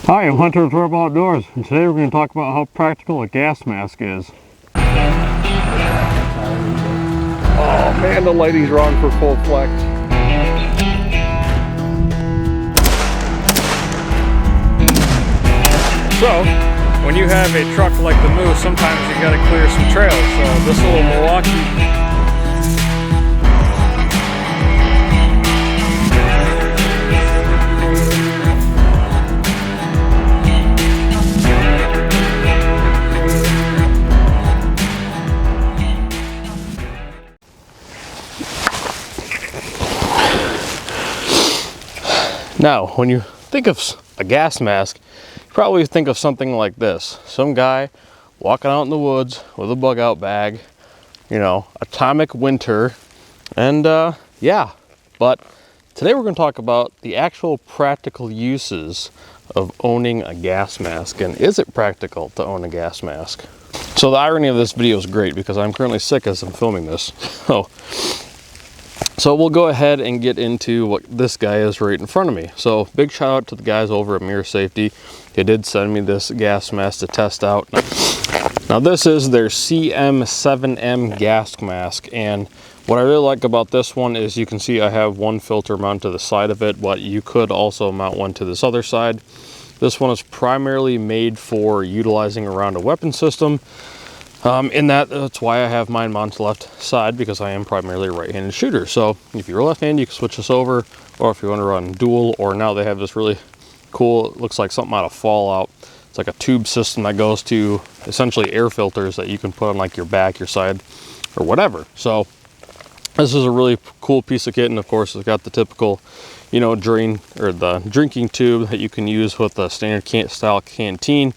Hi, I'm Hunter with Rebel Outdoors, and today we're going to talk about how practical a gas mask is. Oh man, the lighting's wrong for full flex. So, when you have a truck like the Moose, sometimes you got to clear some trails. So this little Milwaukee Now, when you think of a gas mask, you probably think of something like this. Some guy walking out in the woods with a bug out bag, you know, atomic winter, and yeah. But today we're going to talk about the actual practical uses of owning a gas mask, and is it practical to own a gas mask? So the irony of this video is great because I'm currently sick as I'm filming this. So we'll go ahead and get into what this guy is right in front of me. So big shout out to the guys over at Mira Safety. They did send me this gas mask to test out. Now this is their CM7M gas mask, and what I really like about this one is you can see I have one filter mounted to the side of it, but you could also mount one to this other side. This one is primarily made for utilizing around a weapon system. That's why I have mine mounted to the left side, because I am primarily a right-handed shooter. So if you're left-handed, you can switch this over, or if you want to run dual, or now they have this really cool, it looks like something out of Fallout. It's like a tube system that goes to essentially air filters that you can put on like your back, your side, or whatever. So this is a really cool piece of kit, and of course it's got the typical, you know, drain or the drinking tube that you can use with a standard style canteen.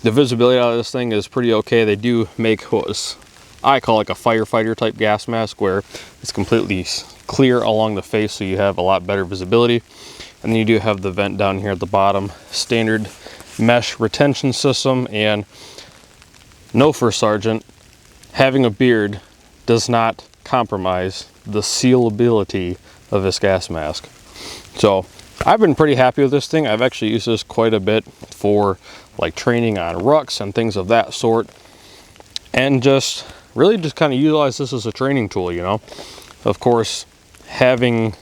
The visibility out of this thing is pretty okay. They do make what I call like a firefighter type gas mask, where it's completely clear along the face, so you have a lot better visibility. And then you do have the vent down here at the bottom, standard mesh retention system. And no, First Sergeant, having a beard does not compromise the sealability of this gas mask. So I've been pretty happy with this thing. I've actually used this quite a bit for like training on rucks and things of that sort, and just really just kind of utilize this as a training tool, you know. Of course, having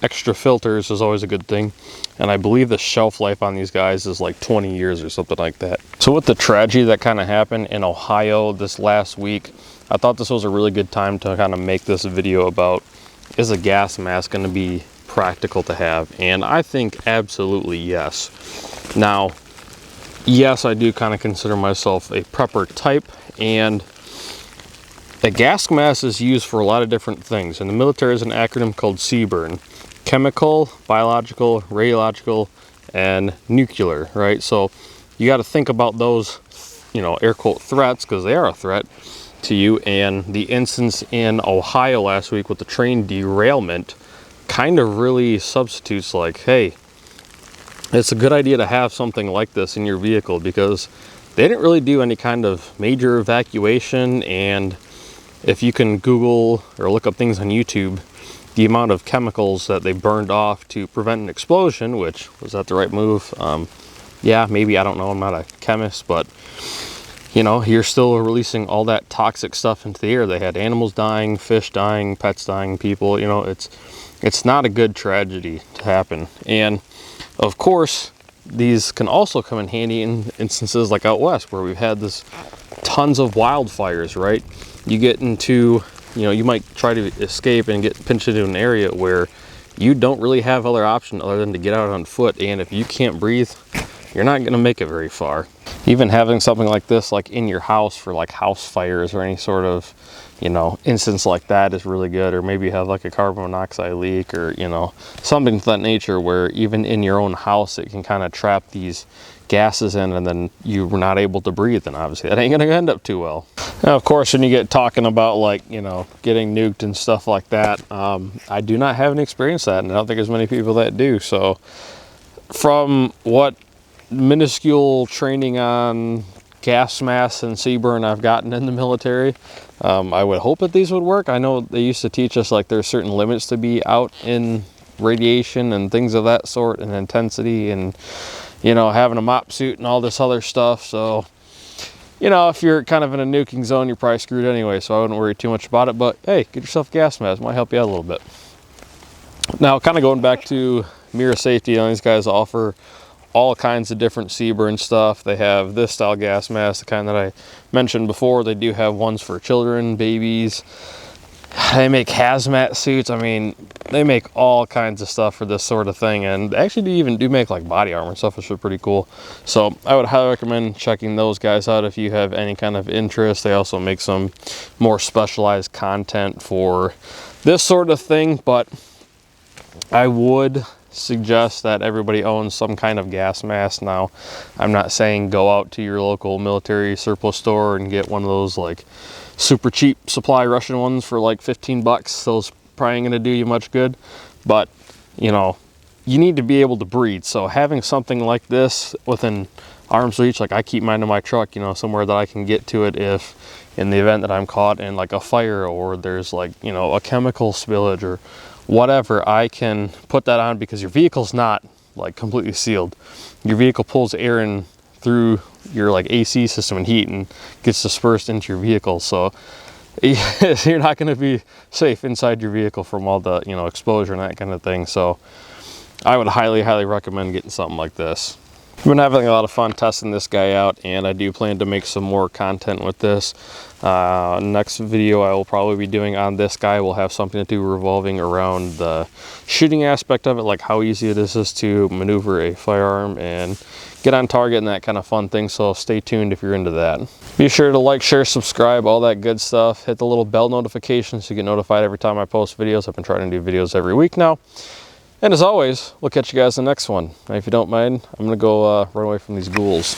extra filters is always a good thing, and I believe the shelf life on these guys is like 20 years or something like that. So with the tragedy that kind of happened in Ohio this last week, I thought this was a really good time to kind of make this video about, is a gas mask going to be practical to have? And I think absolutely yes. Now, yes, I do kind of consider myself a prepper type, and a gas mask is used for a lot of different things. In the military, is an acronym called CBRN: chemical, biological, radiological, and nuclear, right? So you got to think about those, you know, air quote threats, because they are a threat to you. And the instance in Ohio last week with the train derailment kind of really substitutes like, hey, it's a good idea to have something like this in your vehicle, because they didn't really do any kind of major evacuation. And if you can Google or look up things on YouTube, the amount of chemicals that they burned off to prevent an explosion, which was that the right move? Yeah, maybe, I don't know, I'm not a chemist, but you know, you're still releasing all that toxic stuff into the air. They had animals dying, fish dying, pets dying, people, you know, it's not a good tragedy to happen. And of course, these can also come in handy in instances like out west, where we've had this tons of wildfires, right? You get into, you know, you might try to escape and get pinched into an area where you don't really have other option other than to get out on foot. And if you can't breathe, you're not going to make it very far. Even having something like this like in your house for like house fires or any sort of, you know, instance like that is really good. Or maybe you have like a carbon monoxide leak, or, you know, something of that nature, where even in your own house it can kind of trap these gases in, and then you're not able to breathe, and obviously that ain't gonna end up too well. Now, of course, when you get talking about like, you know, getting nuked and stuff like that, I do not have any experience with that, and I don't think there's many people that do. So from what minuscule training on gas masks and CBRN I've gotten in the military, I would hope that these would work. I know they used to teach us like there's certain limits to be out in radiation and things of that sort, and intensity, and you know, having a mop suit and all this other stuff. So, you know, if you're kind of in a nuking zone, you're probably screwed anyway, so I wouldn't worry too much about it. But hey, get yourself a gas mask, might help you out a little bit. Now, kind of going back to Mira Safety, you know, these guys offer all kinds of different CBRN stuff. They have this style gas mask, the kind that I mentioned before. They do have ones for children, babies. They make hazmat suits. I mean, they make all kinds of stuff for this sort of thing, and they actually even do make like body armor and stuff, which is pretty cool. So I would highly recommend checking those guys out if you have any kind of interest. They also make some more specialized content for this sort of thing, but I would suggest that everybody owns some kind of gas mask. Now, I'm not saying go out to your local military surplus store and get one of those like super cheap supply Russian ones for like 15 bucks. Those probably ain't gonna do you much good, but you know, you need to be able to breathe. So having something like this within arm's reach, like I keep mine in my truck, you know, somewhere that I can get to it if in the event that I'm caught in like a fire or there's like, you know, a chemical spillage or whatever, I can put that on because your vehicle's not like completely sealed. Your vehicle pulls air in through your like AC system and heat and gets dispersed into your vehicle. So you're not going to be safe inside your vehicle from all the, you know, exposure and that kind of thing. So I would highly recommend getting something like this. I've been having a lot of fun testing this guy out, and I do plan to make some more content with this. Next video I will probably be doing on this guy will have something to do revolving around the shooting aspect of it, like how easy it is to maneuver a firearm and get on target and that kind of fun thing. So stay tuned if you're into that. Be sure to like, share, subscribe, all that good stuff. Hit the little bell notification so you get notified every time I post videos. I've been trying to do videos every week now. And as always, we'll catch you guys in the next one. And if you don't mind, I'm gonna go run away from these ghouls.